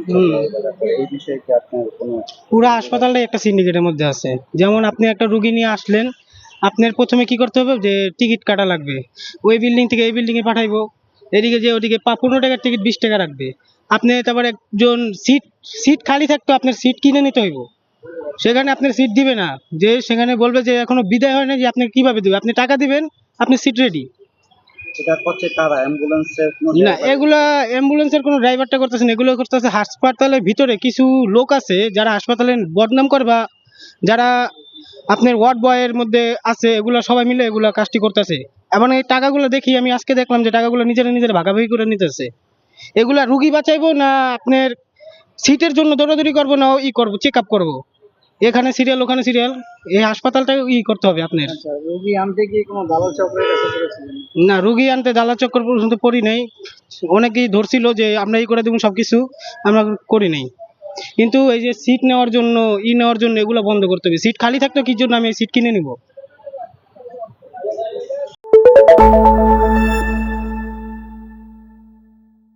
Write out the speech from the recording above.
হুম। এই বিষয়ে কি আপনার কোনো পুরো হাসপাতালটাই একটা সিন্ডিকেটের মধ্যে আছে। যেমন আপনি একটা রুগী নিয়ে আসলেন, আপনার প্রথমে কি করতে হবে যে টিকিট কাটা লাগবে, ওই বিল্ডিং থেকে এই বিল্ডিং এ পাঠাইবো, এদিকে যে ওদিকে 15 টাকার টিকিট 20 টাকা রাখবে। আপনি তারপর একজন সিট সিট খালি থাকতো, আপনার সিট কিনে নিতে হইব, সেখানে আপনার সিট দিবে না, যে সেখানে বলবে যে এখনো বিদায় হয় না, যে আপনি কিভাবে দিবে, আপনি টাকা দিবেন, আপনি সিট রেডি। এটা করছে কারা? অ্যাম্বুলেন্সের কোনো না, ড্রাইভার? এগুলা অ্যাম্বুলেন্সের কোনো ড্রাইভারটা করতেছে না, এগুলো করতেছে হাসপাতালের ভিতরে কিছু লোক আছে যারা হাসপাতালের বদনাম করে, বা যারা আপনার ওয়ার্ড বয়ের মধ্যে আছে, এগুলা সবাই মিলে এগুলা কাজটি করতেছে। এবং এই টাকাগুলো দেখি আমি আজকে দেখলাম যে টাকাগুলো নিজেরা নিজেরা ভাগাভাগি করে নিতেছে। এগুলা রুগী বাঁচাইবো না আপনার সিটের জন্য দৌড়াদৌড়ি করবো, না ই করবো, চেক আপ করবো, এখানে সিরিয়াল ওখানে সিরিয়াল, এই হাসপাতালটা ই করতে হবে আপনার। আচ্ছা, রোগী আনতে কি কোনো দালাল চক্রের কাছে করেছিলেন? না, রুগী আনতে দালাল চক্কর পর্যন্ত পড়ি নাই। অনেকেই ধরছিল যে আমরা এই করে দেবো সবকিছু, আমরা করি নাই। কিন্তু এই যে সিট নেওয়ার জন্য নেওয়ার জন্য এগুলো বন্ধ করতে হবে। সিট খালি থাকতো কি জন্য আমি সিট কিনে নিব?